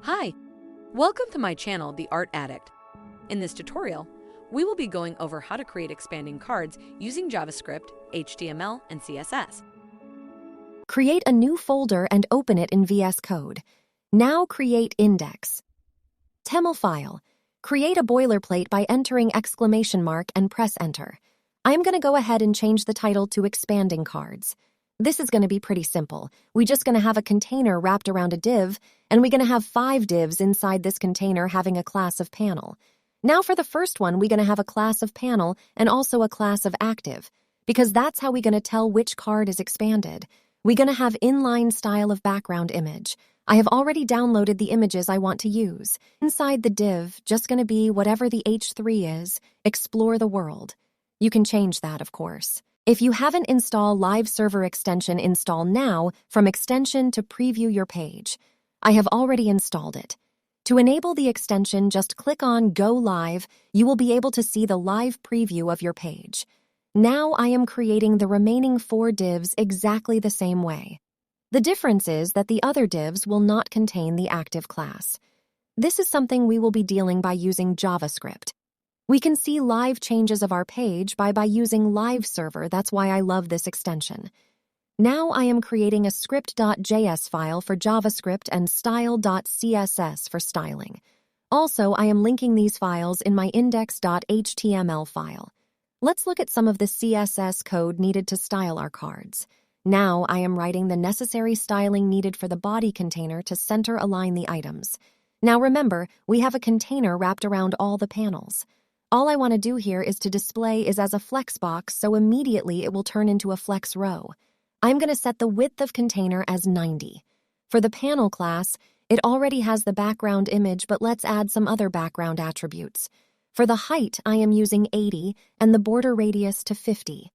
Hi, welcome to my channel, The Art Addict. In this tutorial, we will be going over how to create expanding cards using JavaScript, HTML, and CSS. Create a new folder and open it in VS Code. Now create index. Teml file. Create a boilerplate by entering exclamation mark and press enter. I'm going to go ahead and change the title to expanding cards. This is going to be pretty simple. We're just going to have a container wrapped around a div, and we're going to have 5 divs inside this container having a class of panel. Now for the first one, we're going to have a class of panel and also a class of active, because that's how we're going to tell which card is expanded. We're going to have inline style of background image. I have already downloaded the images I want to use. Inside the div, just going to be whatever the H3 is, explore the world. You can change that, of course. If you haven't installed Live Server Extension, install now from extension to preview your page. I have already installed it. To enable the extension, just click on Go Live. You will be able to see the live preview of your page. Now I am creating the remaining 4 divs exactly the same way. The difference is that the other divs will not contain the active class. This is something we will be dealing by using JavaScript. We can see live changes of our page by using Live Server. That's why I love this extension. Now I am creating a script.js file for JavaScript and style.css for styling. Also, I am linking these files in my index.html file. Let's look at some of the CSS code needed to style our cards. Now I am writing the necessary styling needed for the body container to center align the items. Now remember, we have a container wrapped around all the panels. All I want to do here is to display is as a flex box, so immediately it will turn into a flex row. I'm going to set the width of container as 90. For the panel class, it already has the background image, but let's add some other background attributes. For the height, I am using 80 and the border radius to 50.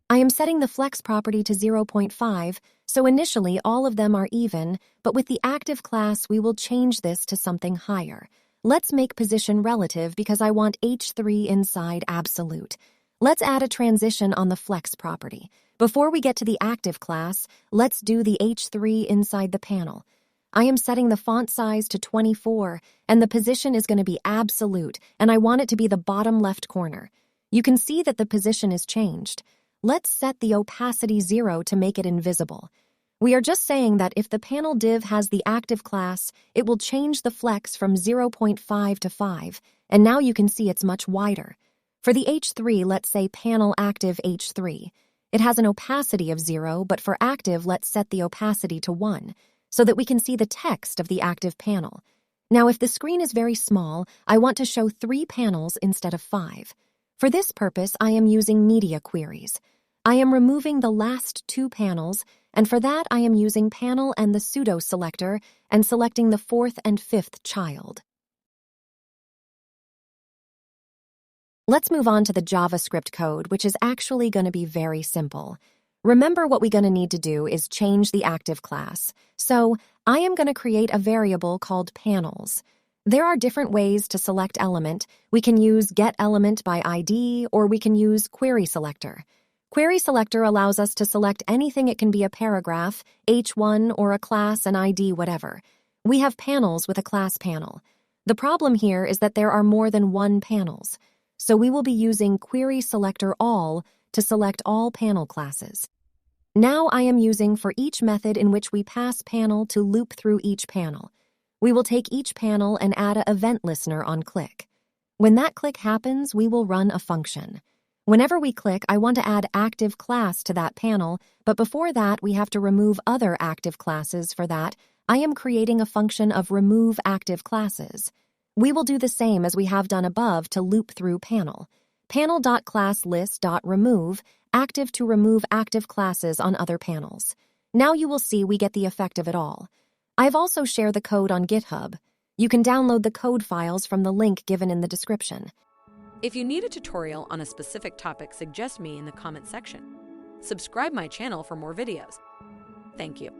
I am setting the flex property to 0.5, so initially all of them are even, but with the active class, we will change this to something higher. Let's make position relative because I want H3 inside absolute. Let's add a transition on the flex property. Before we get to the active class, let's do the H3 inside the panel. I am setting the font size to 24, and the position is going to be absolute, and I want it to be the bottom left corner. You can see that the position is changed. Let's set the opacity 0 to make it invisible. We are just saying that if the panel div has the active class, it will change the flex from 0.5 to 5, and now you can see it's much wider. For the H3, let's say panel active H3. It has an opacity of 0, but for active, let's set the opacity to 1, so that we can see the text of the active panel. Now, if the screen is very small, I want to show 3 panels instead of 5. For this purpose, I am using media queries. I am removing the last 2 panels, and for that I am using panel and the pseudo selector and selecting the 4th and 5th child. Let's move on to the JavaScript code, which is actually going to be very simple. Remember, what we're going to need to do is change the active class. So I am going to create a variable called panels. There are different ways to select element. We can use getElement by ID, or we can use query selector. Query selector allows us to select anything. It can be a paragraph, H1, or a class, an ID, whatever. We have panels with a class panel. The problem here is that there are more than 1 panels, so we will be using query selector all to select all panel classes. Now I am using for each method in which we pass panel to loop through each panel. We will take each panel and add an event listener on click. When that click happens, we will run a function. Whenever we click, I want to add active class to that panel, but before that, we have to remove other active classes. For that, I am creating a function of remove active classes. We will do the same as we have done above to loop through panel. Panel.classList.remove, active to remove active classes on other panels. Now you will see we get the effect of it all. I've also shared the code on GitHub. You can download the code files from the link given in the description. If you need a tutorial on a specific topic, suggest me in the comment section. Subscribe my channel for more videos. Thank you.